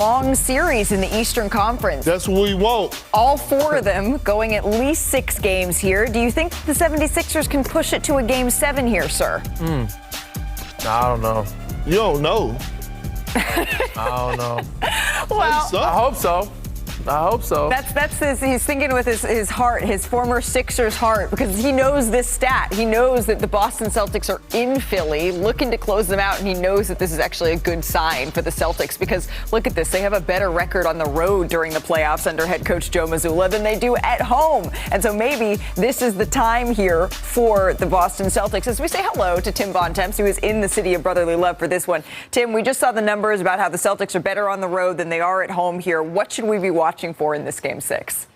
long series in the Eastern Conference. That's what we want. All four of them going at least 6 games here. Do you think the 76ers can push it to a Game 7 here, sir? I don't know. You don't know. I don't know. Well, I hope so. I hope so. That's he's thinking with his heart, his former Sixers heart, because he knows this stat. He knows that the Boston Celtics are in Philly looking to close them out, and he knows that this is actually a good sign for the Celtics because look at this. They have a better record on the road during the playoffs under head coach Joe Mazzulla than they do at home. And so maybe this is the time here for the Boston Celtics. As we say hello to Tim Bontemps, who is in the city of brotherly love for this one. Tim, we just saw the numbers about how the Celtics are better on the road than they are at home here. What should we be watching for in this Game 6?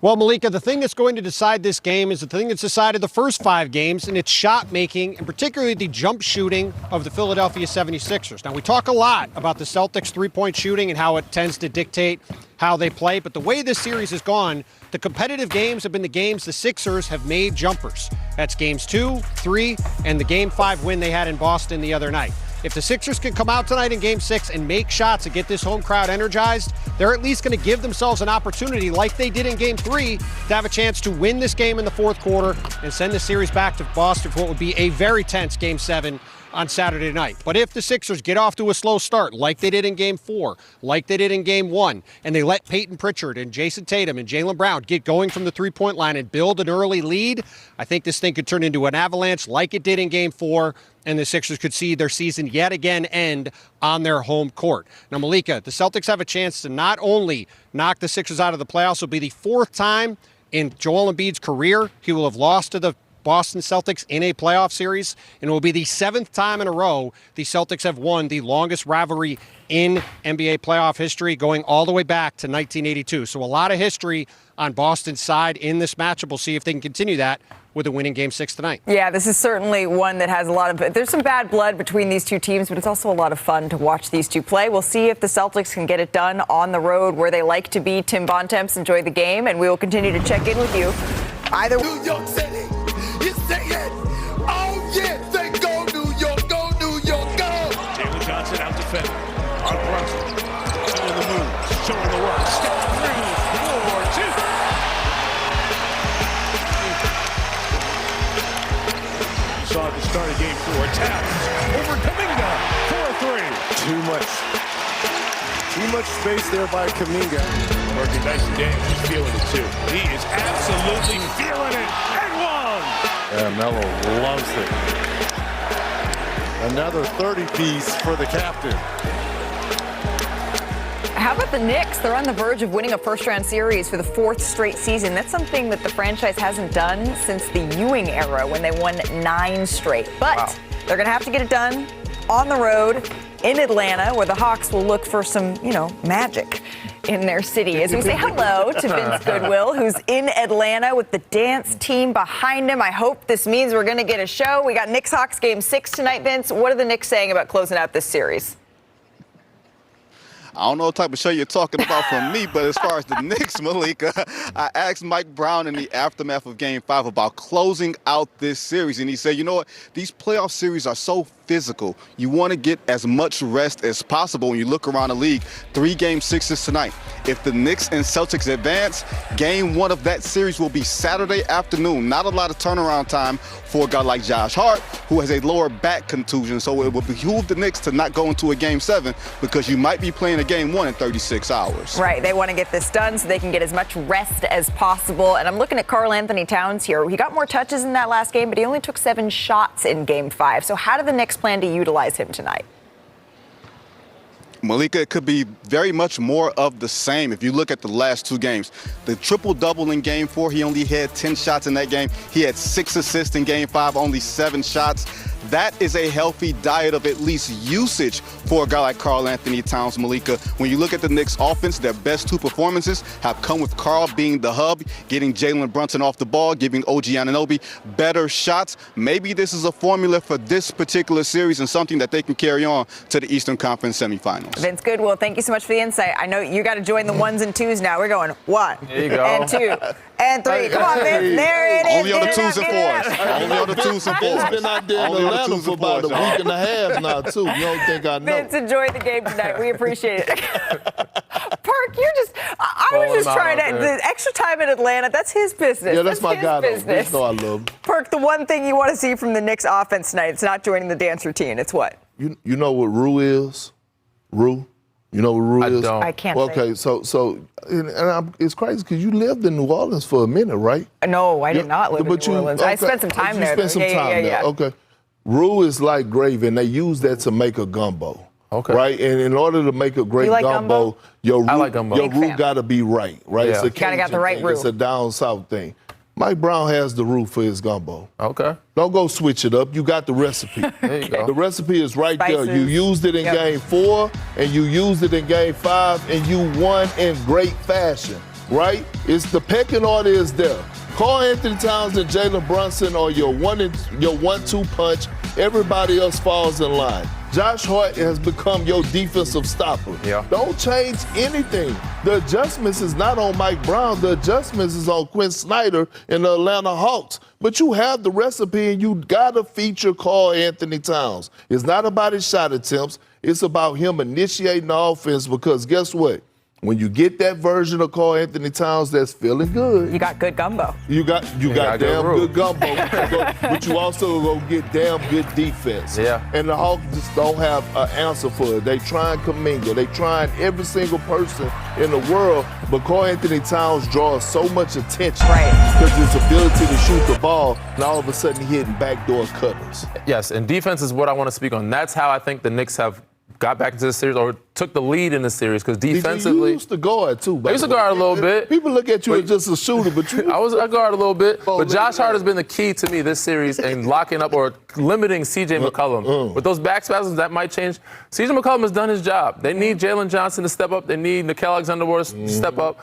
Well, Malika, the thing that's going to decide this game is the thing that's decided the first 5 games, and it's shot making, and particularly the jump shooting of the Philadelphia 76ers. Now, we talk a lot about the Celtics' three-point shooting and how it tends to dictate how they play, but the way this series has gone, the competitive games have been the games the Sixers have made jumpers. That's games 2, 3, and the Game 5 win they had in Boston the other night. If the Sixers can come out tonight in Game 6 and make shots and get this home crowd energized, they're at least going to give themselves an opportunity, like they did in Game 3, to have a chance to win this game in the fourth quarter and send the series back to Boston for what would be a very tense Game 7 on Saturday night. But if the Sixers get off to a slow start, like they did in Game 4, like they did in Game 1, and they let Peyton Pritchard and Jason Tatum and Jaylen Brown get going from the three-point line and build an early lead, I think this thing could turn into an avalanche like it did in Game 4, and the Sixers could see their season yet again end on their home court. Now, Malika, the Celtics have a chance to not only knock the Sixers out of the playoffs, it'll be the 4th time in Joel Embiid's career he will have lost to the Boston Celtics in a playoff series, and it will be the 7th time in a row the Celtics have won the longest rivalry in NBA playoff history, going all the way back to 1982. So a lot of history on Boston's side in this matchup. We'll see if they can continue that with a winning Game 6 tonight. Yeah, this is certainly one that has a lot of, there's some bad blood between these two teams, but it's also a lot of fun to watch these two play. We'll see if the Celtics can get it done on the road where they like to be. Tim Bontemps, enjoy the game, and we will continue to check in with you. Either New York City, you say it. Oh, yeah, say go New York, go New York, go. Jalen Johnson out defending. On Brunson, doing the move, showing the work. Step 3, 4, 2. Saw at the start of Game 4. Towns over Kuminga for a 3. Too much space there by Kuminga. Working nice and James is feeling it too. He is absolutely feeling it. And one. Yeah, Melo loves it. Another 30-piece for the captain. How about the Knicks? They're on the verge of winning a first-round series for the 4th straight season. That's something that the franchise hasn't done since the Ewing era when they won 9 straight. But they're going to have to get it done on the road in Atlanta, where the Hawks will look for some, magic in their city. As we say hello to Vince Goodwill, who's in Atlanta with the dance team behind him. I hope this means we're going to get a show. We got Knicks-Hawks Game 6 tonight, Vince. What are the Knicks saying about closing out this series? I don't know what type of show you're talking about from me, but as far as the Knicks, Malika, I asked Mike Brown in the aftermath of Game 5 about closing out this series, and he said, you know what, these playoff series are so physical. You want to get as much rest as possible when you look around the league. 3 Game 6s tonight. If the Knicks and Celtics advance, Game 1 of that series will be Saturday afternoon. Not a lot of turnaround time for a guy like Josh Hart, who has a lower back contusion, so it will behoove the Knicks to not go into a Game 7 because you might be playing a Game 1 in 36 hours. Right. They want to get this done so they can get as much rest as possible. And I'm looking at Karl Anthony Towns here. He got more touches in that last game, but he only took 7 shots in Game 5. So how do the Knicks plan to utilize him tonight? Malika, it could be very much more of the same. If you look at the last 2 games, the triple-double in Game 4, he only had 10 shots in that game. He had 6 assists in Game 5, only 7 shots. That is a healthy diet of at least usage for a guy like Karl Anthony Towns, Malika. When you look at the Knicks offense, their best 2 performances have come with Karl being the hub, getting Jalen Brunson off the ball, giving OG Anunoby better shots. Maybe this is a formula for this particular series and something that they can carry on to the Eastern Conference semifinals. Vince Goodwill, thank you so much for the insight. I know you got to join the ones and twos now. We're going 1 There you go. and 2 and 3. Come on, Vince. There it is. Only on the twos and fours. Only on the twos and fours. It's been out there in Only on the Atlanta twos for and about a fours, y'all. week and a half now, too. You don't think I know? Vince, enjoy the game tonight. We appreciate it. Perk, you're just, I Calling was just him out trying out to, there. the extra time in Atlanta, that's his business. Yeah, that's my his guy, though. business. You know I love him. Perk, the one thing you want to see from the Knicks offense tonight, it's not joining the dance routine. It's what? You know what Rue is? Rue? You know what Rue is? don't. I can't Okay, it's crazy because you lived in New Orleans for a minute, right? No, I did not live in New Orleans. I spent some time there. You spent some time there. Okay. Roux is like gravy, and they use that to make a gumbo. Okay. Right? And in order to make a great You like gumbo, gumbo? your I like gumbo. your Big roux fan. got to be right. Right? Yeah. It's a Gotta got the Cajun right thing. roux. It's a down south thing. Mike Brown has the roux for his gumbo. Okay. Don't go switch it up. You got the recipe. There you go. The recipe is right there. Spices. You used it in Yep. game 4, and you used it in game 5, and you won in great fashion, right? It's the pecking order is there. Karl Anthony Towns and Jalen Brunson are your 1-2 punch. Everybody else falls in line. Josh Hart has become your defensive stopper. Yeah. Don't change anything. The adjustments is not on Mike Brown. The adjustments is on Quinn Snyder and the Atlanta Hawks. But you have the recipe, and you got to feature Karl Anthony Towns. It's not about his shot attempts. It's about him initiating the offense, because guess what? When you get that version of Karl Anthony Towns that's feeling good, You got good gumbo. you got got damn good good gumbo, but you also gonna get damn good defense. Yeah. And the Hawks just don't have an answer for it. They trying Kuminga, they trying every single person in the world, but Karl Anthony Towns draws so much attention Right. because his ability to shoot the ball, and all of a sudden he hitting backdoor cutters. Yes, and defense is what I want to speak on. That's how I think the Knicks have got back into the series or took the lead in the series, because You defensively, used to guard too. I used to guard a little bit. People look at you as just a shooter, but you. I guard a little bit, Oh, but Josh man. Hart has been the key to me this series in locking up or limiting C.J. McCollum. With those back spasms, that might change. C.J. McCollum has done his job. They need Jalen Johnson to step up. They need Nickeil Alexander-Walker to step up.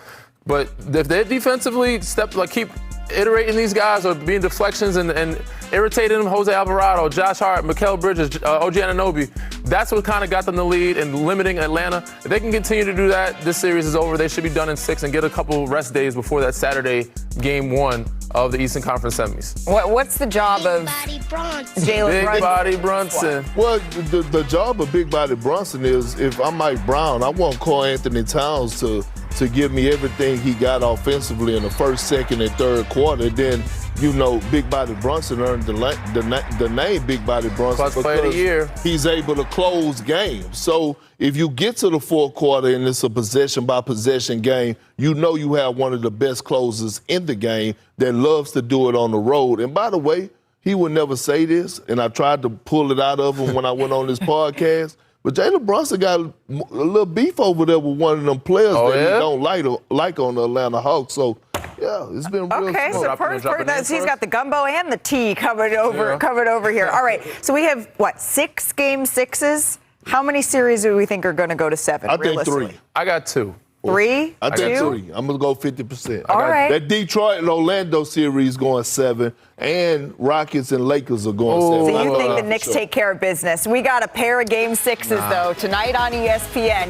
But if they defensively keep iterating these guys or being deflections and irritating them, Jose Alvarado, Josh Hart, Mikal Bridges, OG Anunoby, that's what kind of got them the lead and limiting Atlanta. If they can continue to do that, this series is over. They should be done in 6 and get a couple rest days before that Saturday game 1 of the Eastern Conference semis. What's the job of Jalen Big Brunson? body Brunson. Well, the job of Big Body Brunson is, if I'm Mike Brown, I want Karl Anthony Towns to give me everything he got offensively in the first, second, and third quarter. Then, Big Body Brunson earned the name Big Body Brunson Clutch player of the year. he's able to close games. So if you get to the fourth quarter and it's a possession-by-possession game, you have one of the best closers in the game that loves to do it on the road. And by the way, he would never say this, and I tried to pull it out of him when I went on this podcast, but Jalen Brunson got a little beef over there with one of them players Oh, that yeah? he don't like on the Atlanta Hawks. So, yeah, it's been real Okay, so smoke. he's got the gumbo and the tea covered over here. All right, so we have, 6 game 6s? How many series do we think are going to go to 7, I think realistically? 3. I got 2. 3? I think 2? 3. I'm going to go 50%. All right. That Detroit and Orlando series going 7, and Rockets and Lakers are going 7. So you I know think that the for Knicks sure. take care of business. We got a pair of game 6s, though, tonight on ESPN.